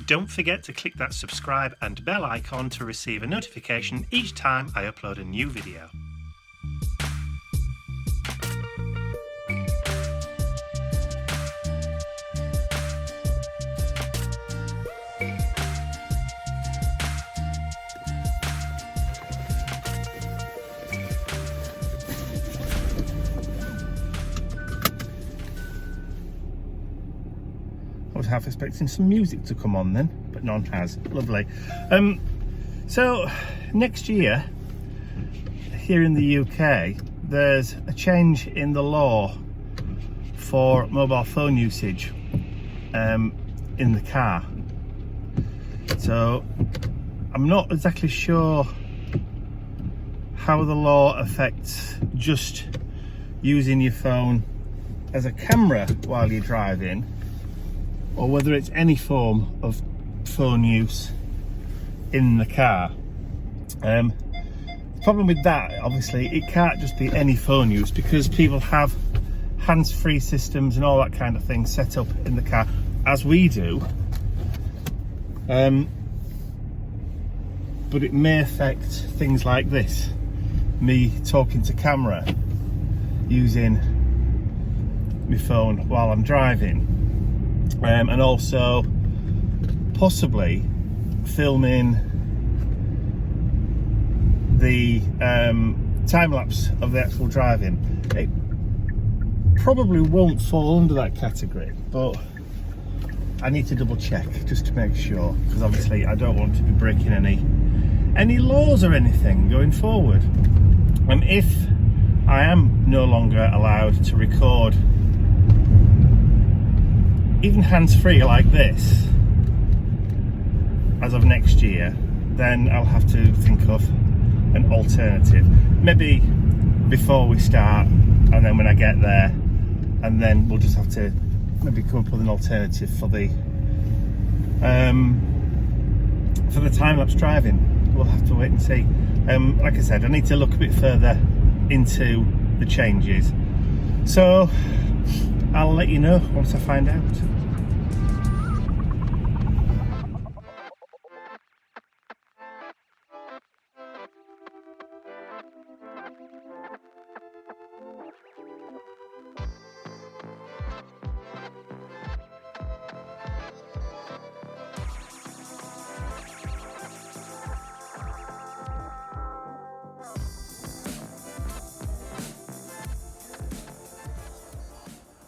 Don't forget to click that subscribe and bell icon to receive a notification each time I upload a new video. I was half expecting some music to come on then, but none has. Lovely. So next year here in the UK there's a change in the law for mobile phone usage in the car. So I'm not exactly sure how the law affects just using your phone as a camera while you're driving, or whether it's any form of phone use in the car. The problem with that, obviously, it can't just be any phone use, because people have hands-free systems and all that kind of thing set up in the car, as we do. But it may affect things like this, me talking to camera using my phone while I'm driving. And also possibly filming the time-lapse of the actual driving. It probably won't fall under that category, but I need to double check just to make sure, because obviously I don't want to be breaking any laws or anything going forward. And if I am no longer allowed to record even hands-free like this as of next year, then I'll have to think of an alternative, maybe before we start, and then when I get there, and then we'll just have to maybe come up with an alternative for the time-lapse driving. We'll have to wait and see. Like I said, I need to look a bit further into the changes, so I'll let you know once I find out.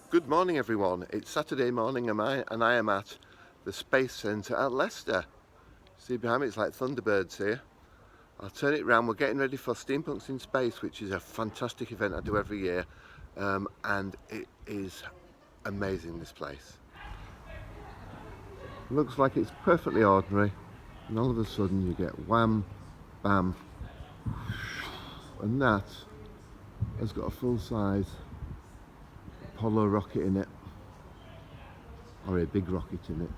Good morning everyone, it's Saturday morning and I am at the Space Centre at Leicester. See behind me, it's like Thunderbirds here. I'll turn it round. We're getting ready for Steampunks in Space, which is a fantastic event I do every year, and it is amazing, this place. Looks like it's perfectly ordinary, and all of a sudden you get wham, bam, and that has got a full size Apollo rocket in it, or a big rocket in it.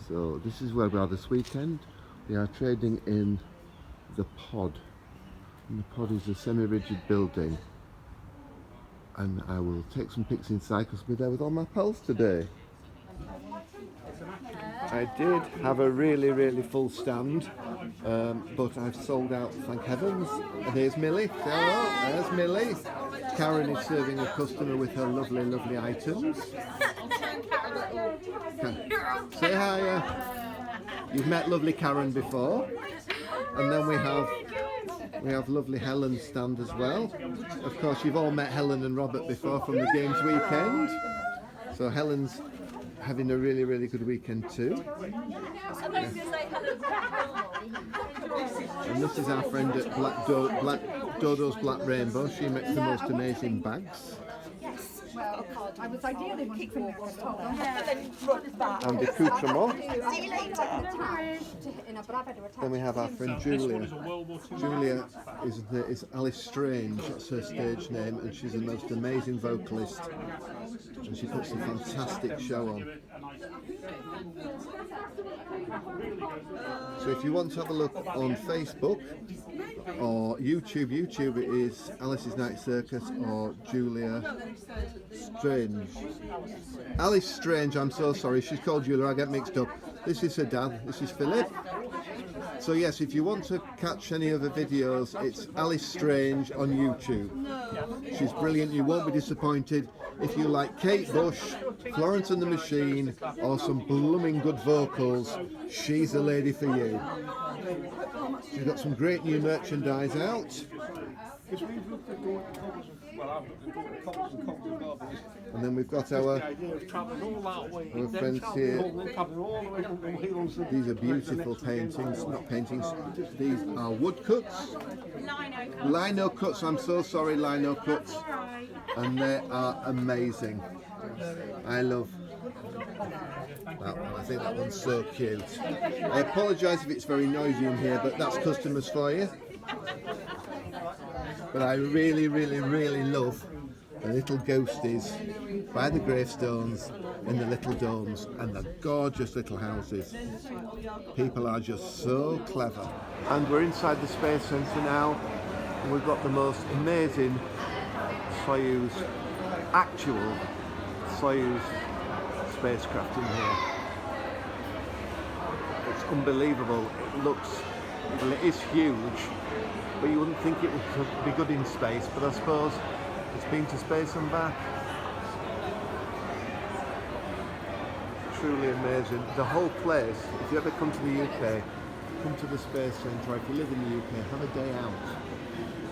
So this is where we are this weekend. We are trading in the pod, and the pod is a semi-rigid building, and I will take some pics inside because we're there with all my pals today. I did have a really full stand, but I've sold out, thank heavens. And here's Millie. Hello, there's Millie. Karen is serving a customer with her lovely items. Say hi. You've met lovely Karen before, and then we have lovely Helen's stand as well. Of course, you've all met Helen and Robert before from the games weekend. So Helen's having a really good weekend too. Yeah. And this is our friend at Dodo's Black Rainbow. She makes the most amazing bags. Yes. Well, I was ideally wanting to walk and accoutrement. See you later. Then we have our friend Julia. Julia is Alice Strange, that's her stage name, and she's the most amazing vocalist, and she puts a fantastic show on. So if you want to have a look on Facebook or YouTube, it is Alice's Night Circus or Julia Strange. Alice Strange, I'm so sorry, she's called Julia, I get mixed up. This is her dad, this is Philip. So yes, if you want to catch any of the videos, it's Alice Strange on YouTube. She's brilliant, you won't be disappointed. If you like Kate Bush, Florence and the Machine, or some blooming good vocals, she's the lady for you. She's got some great new merchandise out. And then we've got our friends here. These are beautiful paintings, not paintings, these are woodcuts. Lino cuts, I'm so sorry, lino cuts. And they are amazing. I love that one. I think that one's so cute. I apologise if it's very noisy in here, but that's customers for you. But I really, really, really love the little ghosties by the gravestones in the little domes and the gorgeous little houses. People are just so clever. And we're inside the Space Centre now, and we've got the most amazing Soyuz, actual Soyuz spacecraft in here. It's unbelievable. It looks, well, it is huge, but you wouldn't think it would be good in space, but I suppose it's been to space and back. Truly amazing. The whole place, if you ever come to the UK, come to the Space Centre, or if you live in the UK, have a day out.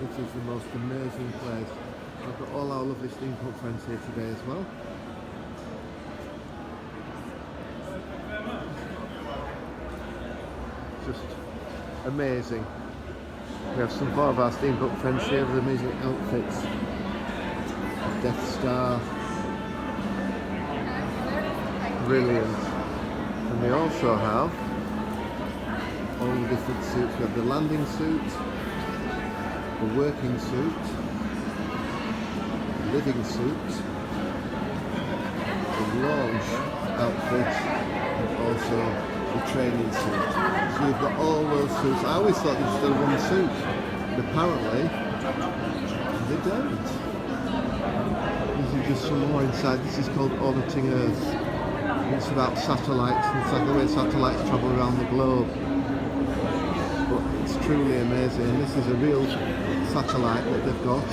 It is the most amazing place. I've got all our lovely steampunk friends here today as well. Just amazing. We have some more of our steampunk friends here with amazing outfits. Death Star. Brilliant. And we also have all the different suits. We have the landing suit, the working suit, the living suit, the launch outfit, and also the training suit. So you've got all those suits. I always thought you just had one suit, but apparently they don't. This is just some more inside. This is called Orbiting Earth. It's about satellites and the way satellites travel around the globe. But it's truly amazing. This is a real satellite that they've got.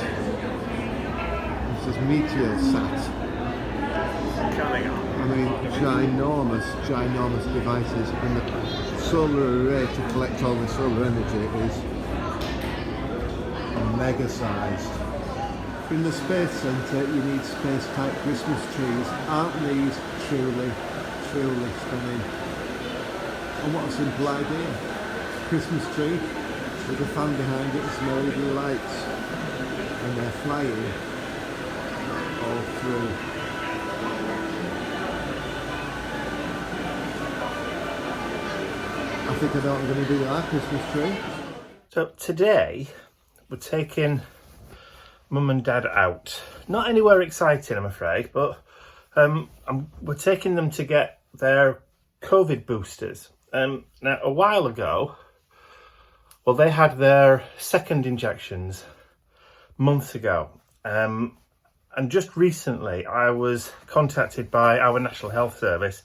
This is Meteosat. I mean, ginormous devices, and the solar array to collect all the solar energy is mega sized. In the Space Centre you need space type Christmas trees. Aren't these truly stunning? And what a simple idea. Christmas tree with a fan behind it and some LED lights, and they're flying all through. I think I know what I'm going to do with our Christmas tree. So today we're taking Mum and Dad out. Not anywhere exciting, I'm afraid, but we're taking them to get their Covid boosters. Now, a while ago, well, they had their second injections months ago. And just recently, I was contacted by our National Health Service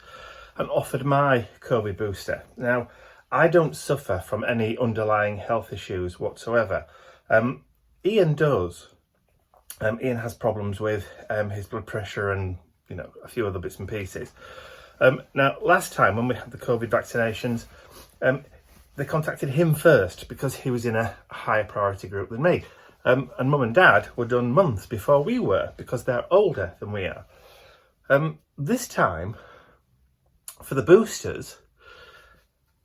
and offered my Covid booster. Now, I don't suffer from any underlying health issues whatsoever. Ian does. Ian has problems with his blood pressure and, you know, a few other bits and pieces. Now, last time when we had the Covid vaccinations, they contacted him first because he was in a higher priority group than me. And Mum and Dad were done months before we were because they're older than we are. This time, for the boosters,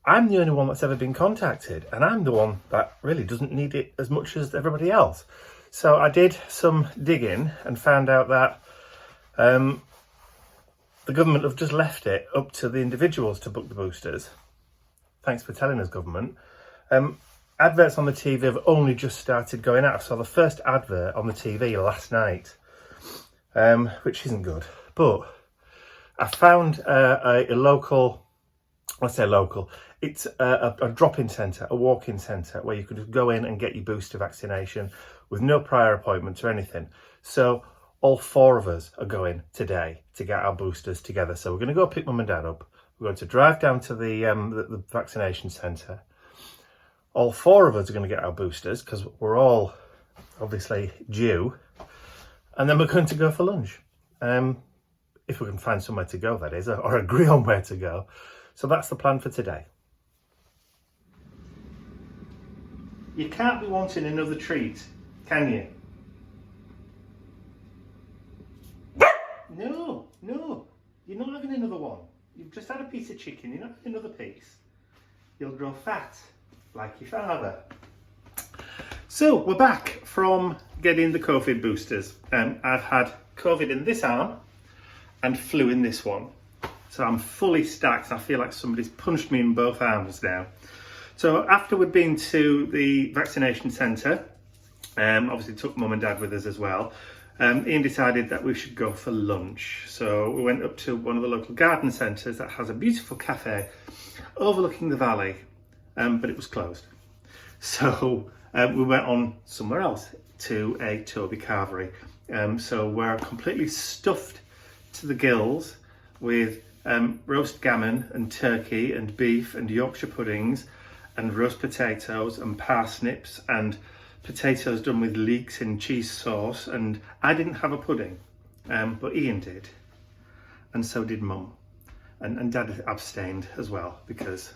I'm the only one that's ever been contacted, and I'm the one that really doesn't need it as much as everybody else. So I did some digging and found out that the government have just left it up to the individuals to book the boosters. Thanks for telling us, government. Adverts on the TV have only just started going out. I saw the first advert on the TV last night, which isn't good. But I found a local I say local, it's a drop-in centre, a walk-in centre where you can just go in and get your booster vaccination with no prior appointment or anything. So all 4 of us are going today to get our boosters together. So we're going to go pick mum and dad up. We're going to drive down to the vaccination centre. All 4 of us are going to get our boosters because we're all obviously due. And then we're going to go for lunch. If we can find somewhere to go, that is, or agree on where to go. So that's the plan for today. You can't be wanting another treat, can you? No, you're not having another one. You've just had a piece of chicken, you're not having another piece. You'll grow fat, like your father. So we're back from getting the Covid boosters. I've had Covid in this arm and flu in this one. So I'm fully stacked. I feel like somebody's punched me in both arms now. So after we'd been to the vaccination centre, obviously took mum and dad with us as well, Ian decided that we should go for lunch. So we went up to one of the local garden centres that has a beautiful cafe overlooking the valley, but it was closed. So we went on somewhere else to a Toby carvery. So we're completely stuffed to the gills with roast gammon and turkey and beef and Yorkshire puddings and roast potatoes and parsnips and potatoes done with leeks in cheese sauce. And I didn't have a pudding, but Ian did, and so did mum, and dad abstained as well because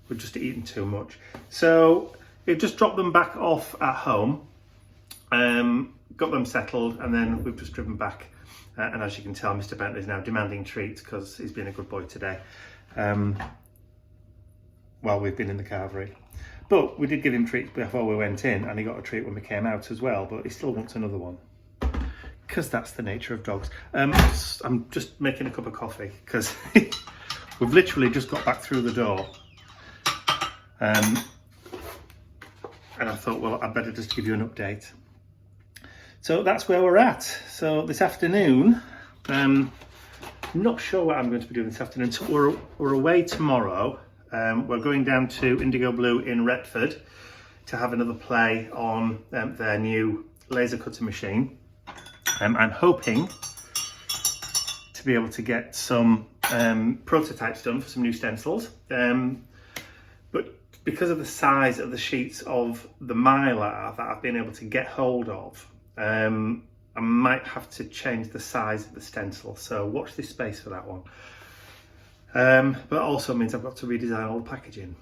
we'd just eaten too much. So we've just dropped them back off at home, got them settled, and then we've just driven back. And as you can tell, Mr. Bentley is now demanding treats because he's been a good boy today. While we've been in the carvery. But we did give him treats before we went in, and he got a treat when we came out as well, but he still wants another one. Because that's the nature of dogs. I'm just making a cup of coffee because we've literally just got back through the door. And I thought, well, I'd better just give you an update. So that's where we're at. So this afternoon, I'm not sure what I'm going to be doing this afternoon. So we're away tomorrow. We're going down to Indigo Blue in Retford to have another play on their new laser cutter machine. I'm hoping to be able to get some prototypes done for some new stencils. But because of the size of the sheets of the Mylar that I've been able to get hold of, I might have to change the size of the stencil, so watch this space for that one. But also means I've got to redesign all the packaging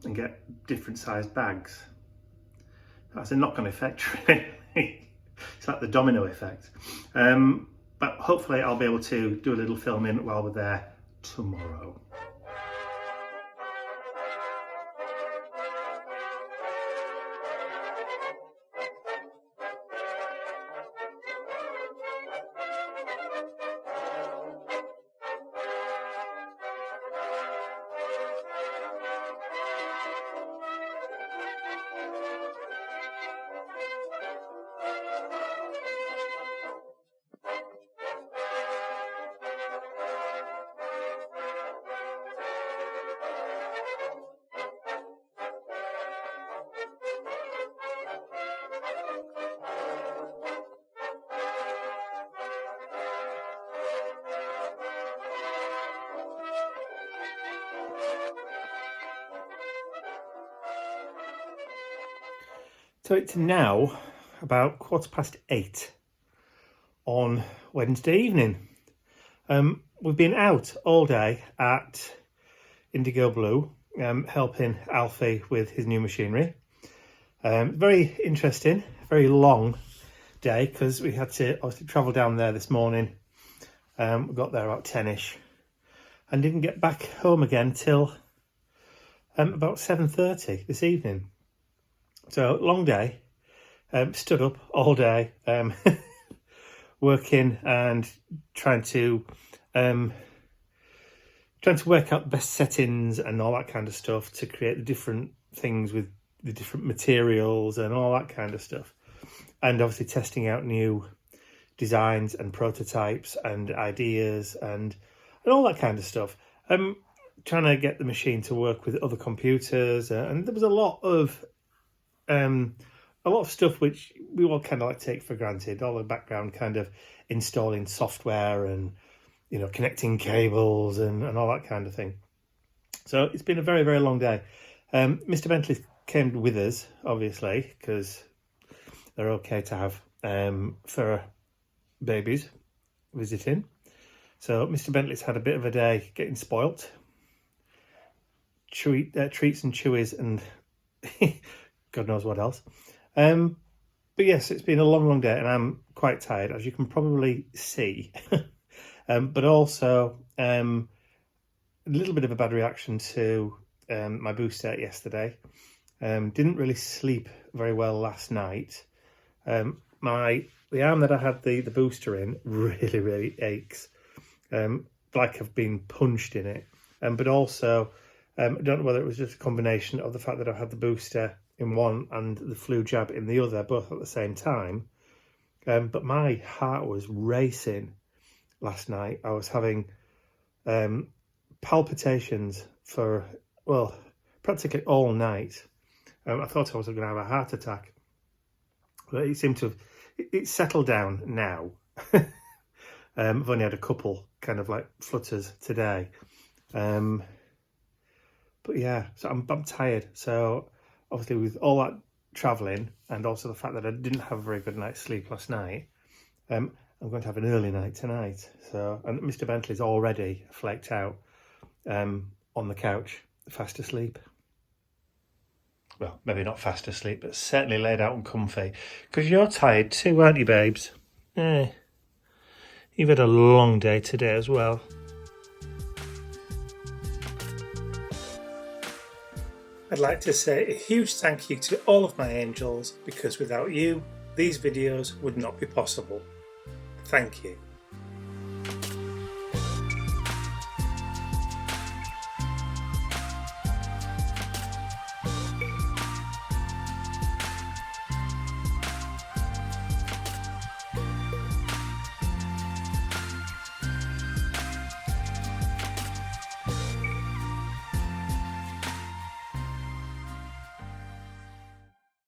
and get different sized bags. That's a knock-on effect, really. It's like the domino effect. But hopefully I'll be able to do a little filming while we're there tomorrow. So it's now about 8:15 on Wednesday evening. We've been out all day at Indigo Blue, helping Alfie with his new machinery. Very interesting, very long day because we had to obviously travel down there this morning. We got there about 10ish and didn't get back home again till about 7:30 this evening. So long day, stood up all day, working and trying to work out the best settings and all that kind of stuff to create the different things with the different materials and all that kind of stuff. And obviously testing out new designs and prototypes and ideas and all that kind of stuff. trying to get the machine to work with other computers, and there was a lot of stuff which we all kind of like take for granted. All the background kind of installing software and, you know, connecting cables and all that kind of thing. So it's been a very, very long day. Mr. Bentley came with us, obviously, because they're okay to have fur babies visiting. So Mr. Bentley's had a bit of a day getting spoilt. Treats and chewies and God knows what else. But yes, it's been a long, long day and I'm quite tired, as you can probably see. But also a little bit of a bad reaction to my booster yesterday. Didn't really sleep very well last night. The arm that I had the booster in really, really aches. Like I've been punched in it. But also, I don't know whether it was just a combination of the fact that I had the booster in one and the flu jab in the other, both at the same time. But my heart was racing last night. I was having palpitations for, well, practically all night. I thought I was going to have a heart attack. But it seemed to have, it's settled down now. I've only had a couple kind of like flutters today. But yeah, so I'm tired. So obviously with all that travelling and also the fact that I didn't have a very good night's sleep last night, I'm going to have an early night tonight. So, and Mr. Bentley's already flaked out on the couch, fast asleep. Well, maybe not fast asleep, but certainly laid out and comfy. Because you're tired too, aren't you, babes? You've had a long day today as well. I'd like to say a huge thank you to all of my angels, because without you, these videos would not be possible. Thank you.